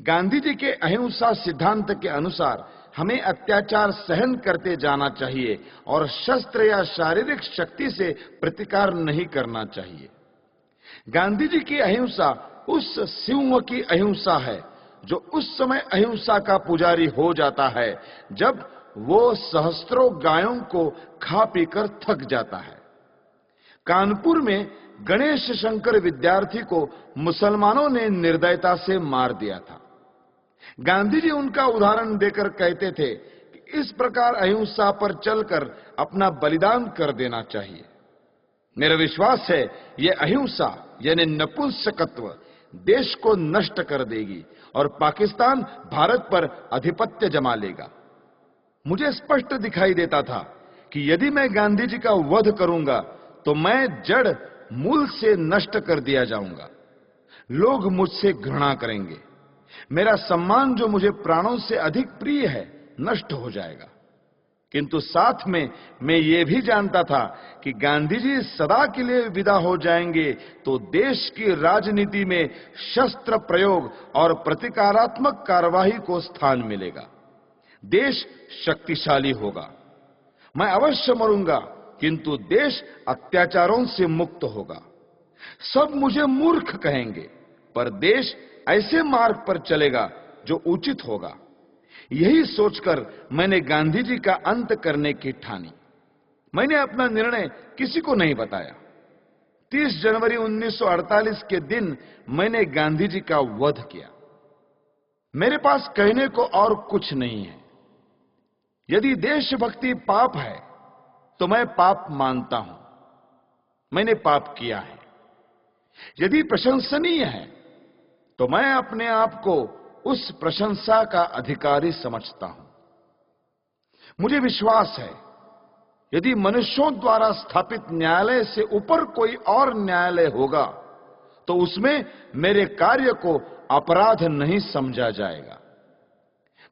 गांधी जी के अहिंसा सिद्धांत के अनुसार हमें अत्याचार सहन करते जाना चाहिए और शस्त्र या शारीरिक शक्ति से प्रतिकार नहीं करना चाहिए। गांधी जी की अहिंसा उस सिंह की अहिंसा है जो उस समय अहिंसा का पुजारी हो जाता है जब वो सहस्त्रों गायों को खा पीकर थक जाता है। कानपुर में गणेश शंकर विद्यार्थी को मुसलमानों ने निर्दयता से मार दिया था। गांधी जी उनका उदाहरण देकर कहते थे कि इस प्रकार अहिंसा पर चलकर अपना बलिदान कर देना चाहिए। मेरा विश्वास है यह अहिंसा यानी नपुंसकत्व देश को नष्ट कर देगी और पाकिस्तान भारत पर आधिपत्य जमा लेगा। मुझे स्पष्ट दिखाई देता था कि यदि मैं गांधी जी का वध करूंगा तो मैं जड़ मूल से नष्ट कर दिया जाऊंगा। लोग मुझसे घृणा करेंगे। मेरा सम्मान जो मुझे प्राणों से अधिक प्रिय है नष्ट हो जाएगा। किंतु साथ में मैं ये भी जानता था कि गांधी जी सदा के लिए विदा हो जाएंगे तो देश की राजनीति में शस्त्र प्रयोग और प्रतिकारात्मक कार्यवाही को स्थान मिलेगा। देश शक्तिशाली होगा। मैं अवश्य मरूंगा किंतु देश अत्याचारों से मुक्त होगा। सब मुझे मूर्ख कहेंगे पर देश ऐसे मार्ग पर चलेगा जो उचित होगा। यही सोचकर मैंने गांधी जी का अंत करने की ठानी। मैंने अपना निर्णय किसी को नहीं बताया। 30 जनवरी 1948 के दिन मैंने गांधी जी का वध किया। मेरे पास कहने को और कुछ नहीं है। यदि देशभक्ति पाप है तो मैं पाप मानता हूं। मैंने पाप किया है। यदि प्रशंसनीय है तो मैं अपने आप को उस प्रशंसा का अधिकारी समझता हूं। मुझे विश्वास है यदि मनुष्यों द्वारा स्थापित न्यायालय से ऊपर कोई और न्यायालय होगा तो उसमें मेरे कार्य को अपराध नहीं समझा जाएगा।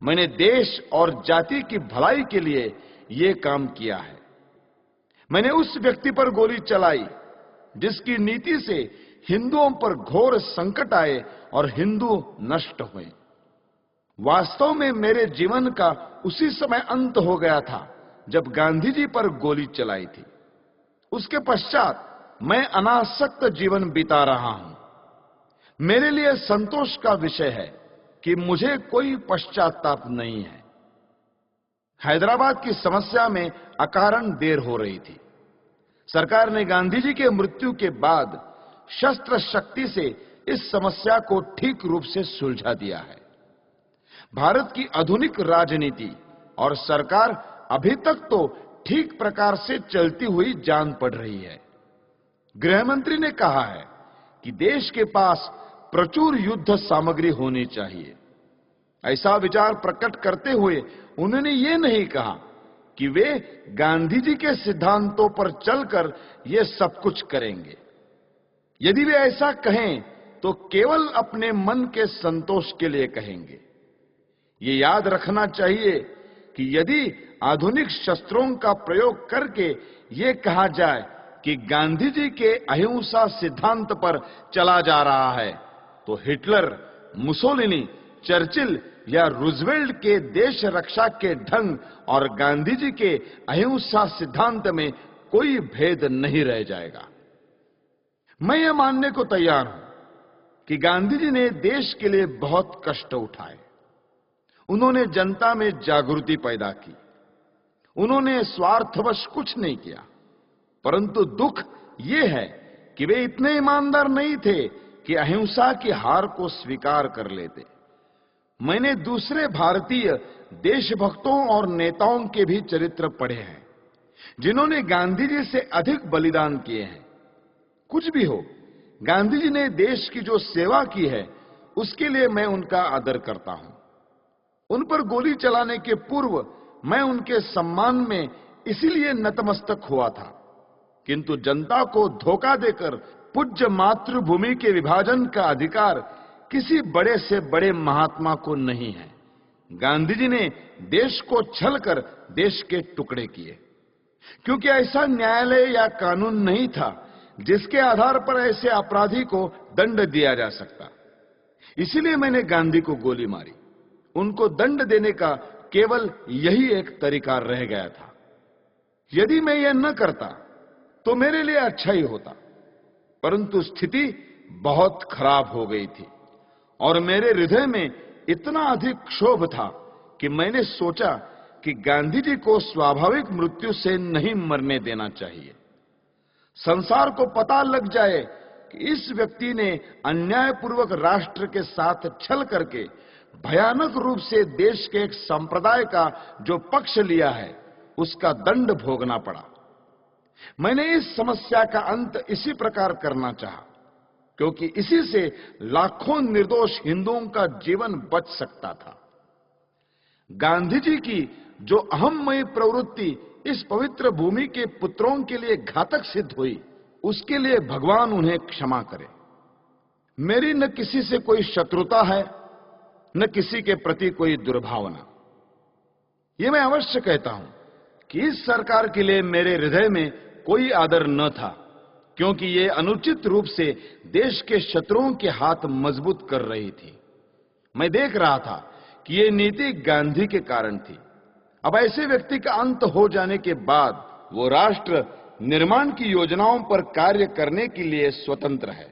मैंने देश और जाति की भलाई के लिए यह काम किया है। मैंने उस व्यक्ति पर गोली चलाई जिसकी नीति से हिंदुओं पर घोर संकट आए और हिंदू नष्ट हुए। वास्तव में मेरे जीवन का उसी समय अंत हो गया था जब गांधी जी पर गोली चलाई थी। उसके पश्चात मैं अनासक्त जीवन बिता रहा हूं। मेरे लिए संतोष का विषय है कि मुझे कोई पश्चाताप नहीं है। हैदराबाद की समस्या में अकारण देर हो रही थी। सरकार ने गांधी जी के मृत्यु के बाद शस्त्र शक्ति से इस समस्या को ठीक रूप से सुलझा दिया है। भारत की आधुनिक राजनीति और सरकार अभी तक तो ठीक प्रकार से चलती हुई जान पड़ रही है। गृहमंत्री ने कहा है कि देश के पास प्रचुर युद्ध सामग्री होनी चाहिए। ऐसा विचार प्रकट करते हुए उन्होंने ये नहीं कहा कि वे गांधी जी के सिद्धांतों पर चलकर ये सब कुछ करेंगे। यदि वे ऐसा कहें तो केवल अपने मन के संतोष के लिए कहेंगे। ये याद रखना चाहिए कि यदि आधुनिक शस्त्रों का प्रयोग करके ये कहा जाए कि गांधी जी के अहिंसा सिद्धांत पर चला जा रहा है तो हिटलर, मुसोलिनी, चर्चिल या रूजवेल्ट के देश रक्षा के ढंग और गांधी जी के अहिंसा सिद्धांत में कोई भेद नहीं रह जाएगा। मैं यह मानने को तैयार हूं कि गांधी जी ने देश के लिए बहुत कष्ट उठाए। उन्होंने जनता में जागृति पैदा की। उन्होंने स्वार्थवश कुछ नहीं किया। परंतु दुख यह है कि वे इतने ईमानदार नहीं थे कि अहिंसा की हार को स्वीकार कर लेते। मैंने दूसरे भारतीय देशभक्तों और नेताओं के भी चरित्र पढ़े हैं जिन्होंने गांधी जी से अधिक बलिदान किए हैं। कुछ भी हो, गांधी जी ने देश की जो सेवा की है उसके लिए मैं उनका आदर करता हूं। उन पर गोली चलाने के पूर्व मैं उनके सम्मान में इसीलिए नतमस्तक हुआ था। किंतु जनता को धोखा देकर पूज्य मातृभूमि के विभाजन का अधिकार किसी बड़े से बड़े महात्मा को नहीं है। गांधी जी ने देश को छलकर देश के टुकड़े किए क्योंकि ऐसा न्यायालय या कानून नहीं था जिसके आधार पर ऐसे अपराधी को दंड दिया जा सकता। इसीलिए मैंने गांधी को गोली मारी। उनको दंड देने का केवल यही एक तरीका रह गया था। यदि मैं यह न करता तो मेरे लिए अच्छा ही होता, परंतु स्थिति बहुत खराब हो गई थी और मेरे हृदय में इतना अधिक क्षोभ था कि मैंने सोचा कि गांधी जी को स्वाभाविक मृत्यु से नहीं मरने देना चाहिए। संसार को पता लग जाए कि इस व्यक्ति ने अन्यायपूर्वक राष्ट्र के साथ छल करके भयानक रूप से देश के एक संप्रदाय का जो पक्ष लिया है, उसका दंड भोगना पड़ा। मैंने इस समस्या का अंत इसी प्रकार करना चाहा, क्योंकि इसी से लाखों निर्दोष हिंदुओं का जीवन बच सकता था। गांधी जी की जो अहममयी प्रवृत्ति इस पवित्र भूमि के पुत्रों के लिए घातक सिद्ध हुई, उसके लिए भगवान उन्हें क्षमा करे। मेरी न किसी से कोई शत्रुता है, न किसी के प्रति कोई दुर्भावना। यह मैं अवश्य कहता हूं कि इस सरकार के लिए मेरे हृदय में कोई आदर न था, क्योंकि ये अनुचित रूप से देश के शत्रुओं के हाथ मजबूत कर रही थी। मैं देख रहा था कि ये नीति गांधी के कारण थी। अब ऐसे व्यक्ति का अंत हो जाने के बाद वो राष्ट्र निर्माण की योजनाओं पर कार्य करने के लिए स्वतंत्र है।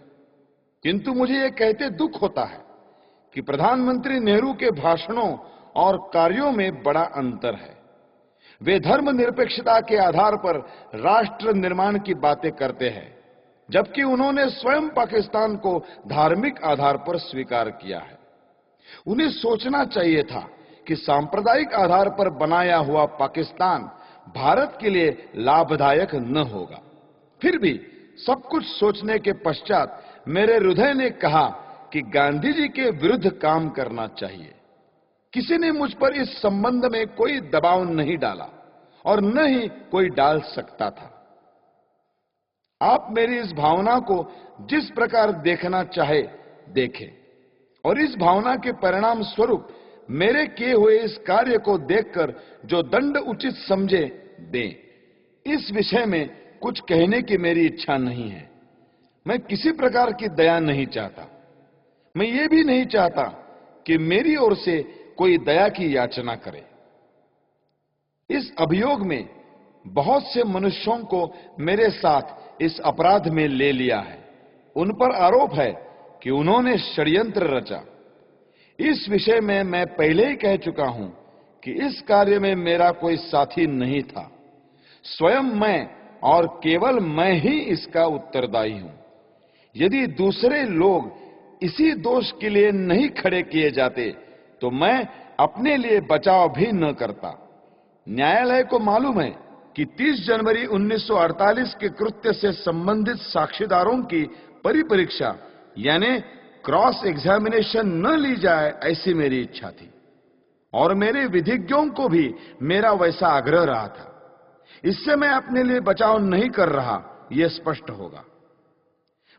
किंतु मुझे यह कहते दुख होता है कि प्रधानमंत्री नेहरू के भाषणों और कार्यों में बड़ा अंतर है। वे धर्मनिरपेक्षता के आधार पर राष्ट्र निर्माण की बातें करते हैं, जबकि उन्होंने स्वयं पाकिस्तान को धार्मिक आधार पर स्वीकार किया है। उन्हें सोचना चाहिए था कि सांप्रदायिक आधार पर बनाया हुआ पाकिस्तान भारत के लिए लाभदायक न होगा। फिर भी सब कुछ सोचने के पश्चात मेरे हृदय ने कहा कि गांधी जी के विरुद्ध काम करना चाहिए। किसी ने मुझ पर इस संबंध में कोई दबाव नहीं डाला और न ही कोई डाल सकता था। आप मेरी इस भावना को जिस प्रकार देखना चाहे देखें, और इस भावना के परिणाम स्वरूप मेरे किए हुए इस कार्य को देखकर जो दंड उचित समझे दें। इस विषय में कुछ कहने की मेरी इच्छा नहीं है। मैं किसी प्रकार की दया नहीं चाहता। मैं ये भी नहीं चाहता कि मेरी ओर से कोई दया की याचना करे। इस अभियोग में बहुत से मनुष्यों को मेरे साथ इस अपराध में ले लिया है। उन पर आरोप है कि उन्होंने षड्यंत्र रचा। इस विषय में मैं पहले ही कह चुका हूं कि इस कार्य में मेरा कोई साथी नहीं था। स्वयं मैं और केवल मैं ही इसका उत्तरदायी हूं। यदि दूसरे लोग इसी दोष के लिए नहीं खड़े किए जाते तो मैं अपने लिए बचाव भी न करता। न्यायालय को मालूम है कि 30 जनवरी 1948 के कृत्य से संबंधित साक्षीदारों की परिपरीक्षा यानी क्रॉस एग्जामिनेशन न ली जाए, ऐसी मेरी इच्छा थी और मेरे विधिज्ञों को भी मेरा वैसा आग्रह रहा था। इससे मैं अपने लिए बचाव नहीं कर रहा, यह स्पष्ट होगा।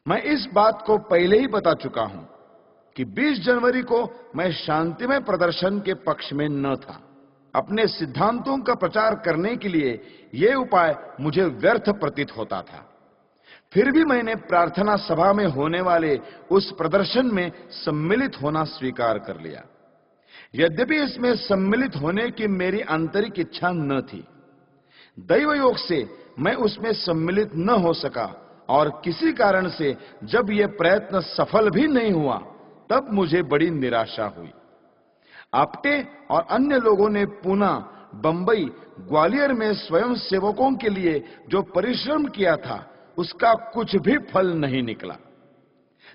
मैं इस बात को पहले ही बता चुका हूं कि 20 जनवरी को मैं शांतिमय प्रदर्शन के पक्ष में न था। अपने सिद्धांतों का प्रचार करने के लिए यह उपाय मुझे व्यर्थ प्रतीत होता था। फिर भी मैंने प्रार्थना सभा में होने वाले उस प्रदर्शन में सम्मिलित होना स्वीकार कर लिया। यद्यपि इसमें सम्मिलित होने की मेरी आंतरिक इच्छा न थी। दैव योग से मैं उसमें सम्मिलित न हो सका और किसी कारण से जब यह प्रयत्न सफल भी नहीं हुआ, तब मुझे बड़ी निराशा हुई। आप्टे और अन्य लोगों ने पूना, बंबई, ग्वालियर में स्वयं सेवकों के लिए जो परिश्रम किया था, उसका कुछ भी फल नहीं निकला।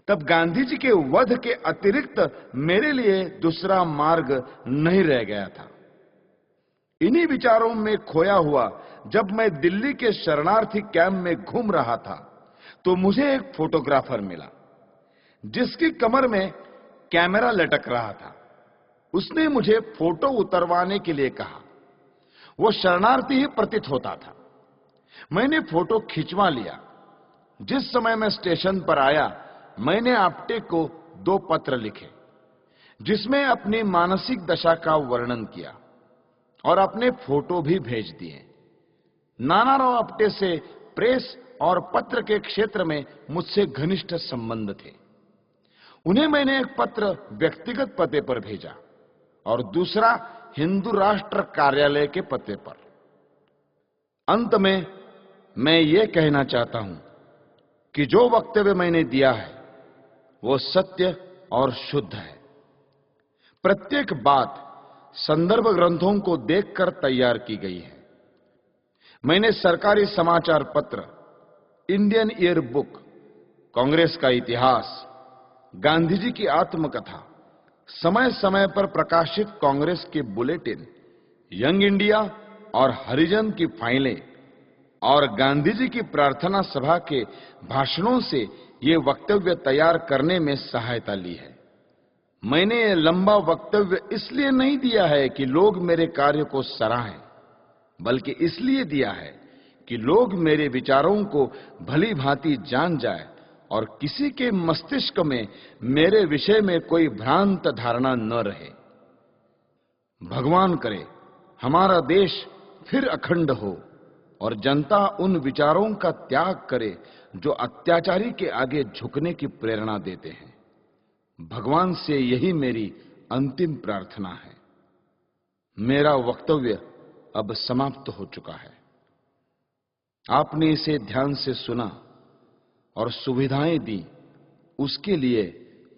तब गांधी जी के वध के अतिरिक्त मेरे लिए दूसरा मार्ग नहीं रह गया था। इन्हीं विचारों में खोया हुआ जब मैं दिल्ली के शरणार्थी कैंप में घूम रहा था, तो मुझे एक फोटोग्राफर मिला जिसकी कमर में कैमरा लटक रहा था। उसने मुझे फोटो उतरवाने के लिए कहा। वो शरणार्थी ही प्रतीत होता था। मैंने फोटो खिंचवा लिया। जिस समय मैं स्टेशन पर आया, मैंने आप्टे को 2 पत्र लिखे, जिसमें अपनी मानसिक दशा का वर्णन किया और अपने फोटो भी भेज दिए। नानाराव आप्टे से प्रेस और पत्र के क्षेत्र में मुझसे घनिष्ठ संबंध थे। उन्हें मैंने एक पत्र व्यक्तिगत पते पर भेजा और दूसरा हिंदू राष्ट्र कार्यालय के पते पर। अंत में मैं ये कहना चाहता हूं कि जो वक्तव्य मैंने दिया है वो सत्य और शुद्ध है। प्रत्येक बात संदर्भ ग्रंथों को देखकर तैयार की गई है। मैंने सरकारी समाचार पत्र, इंडियन ईयर बुक, कांग्रेस का इतिहास, गांधी जी की आत्मकथा, समय समय पर प्रकाशित कांग्रेस के बुलेटिन, यंग इंडिया और हरिजन की फाइलें और गांधी जी की प्रार्थना सभा के भाषणों से ये वक्तव्य तैयार करने में सहायता ली है। मैंने ये लंबा वक्तव्य इसलिए नहीं दिया है कि लोग मेरे कार्य को सराहें, बल्कि इसलिए दिया है कि लोग मेरे विचारों को भली भांति जान जाए और किसी के मस्तिष्क में मेरे विषय में कोई भ्रांत धारणा न रहे। भगवान करे हमारा देश फिर अखंड हो और जनता उन विचारों का त्याग करे जो अत्याचारी के आगे झुकने की प्रेरणा देते हैं। भगवान से यही मेरी अंतिम प्रार्थना है। मेरा वक्तव्य अब समाप्त हो चुका है। आपने इसे ध्यान से सुना और सुविधाएं दी, उसके लिए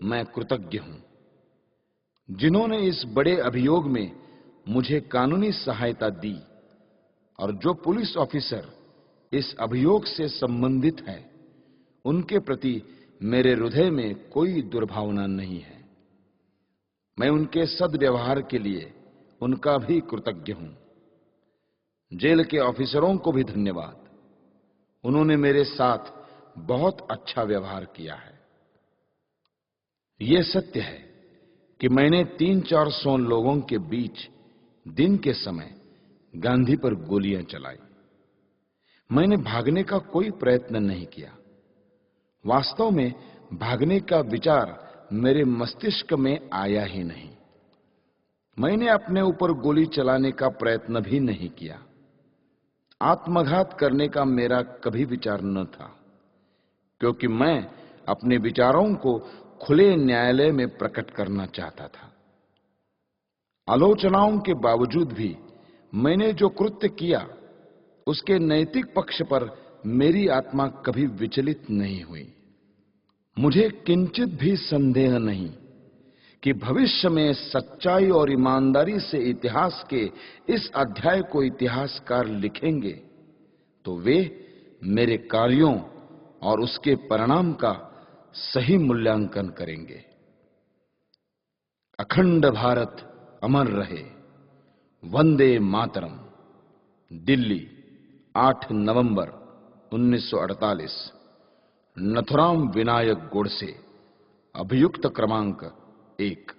मैं कृतज्ञ हूं। जिन्होंने इस बड़े अभियोग में मुझे कानूनी सहायता दी और जो पुलिस ऑफिसर इस अभियोग से संबंधित है, उनके प्रति मेरे हृदय में कोई दुर्भावना नहीं है। मैं उनके सद्व्यवहार के लिए उनका भी कृतज्ञ हूं। जेल के ऑफिसरों को भी धन्यवाद। उन्होंने मेरे साथ बहुत अच्छा व्यवहार किया है। यह सत्य है कि मैंने 300-400 लोगों के बीच दिन के समय गांधी पर गोलियां चलाई। मैंने भागने का कोई प्रयत्न नहीं किया। वास्तव में भागने का विचार मेरे मस्तिष्क में आया ही नहीं। मैंने अपने ऊपर गोली चलाने का प्रयत्न भी नहीं किया। आत्मघात करने का मेरा कभी विचार न था, क्योंकि मैं अपने विचारों को खुले न्यायालय में प्रकट करना चाहता था। आलोचनाओं के बावजूद भी मैंने जो कृत्य किया, उसके नैतिक पक्ष पर मेरी आत्मा कभी विचलित नहीं हुई। मुझे किंचित भी संदेह नहीं कि भविष्य में सच्चाई और ईमानदारी से इतिहास के इस अध्याय को इतिहासकार लिखेंगे तो वे मेरे कार्यों और उसके परिणाम का सही मूल्यांकन करेंगे। अखंड भारत अमर रहे। वंदे मातरम। दिल्ली, 8 नवंबर 1948। नथुराम विनायक गोडसे। अभियुक्त क्रमांक 1।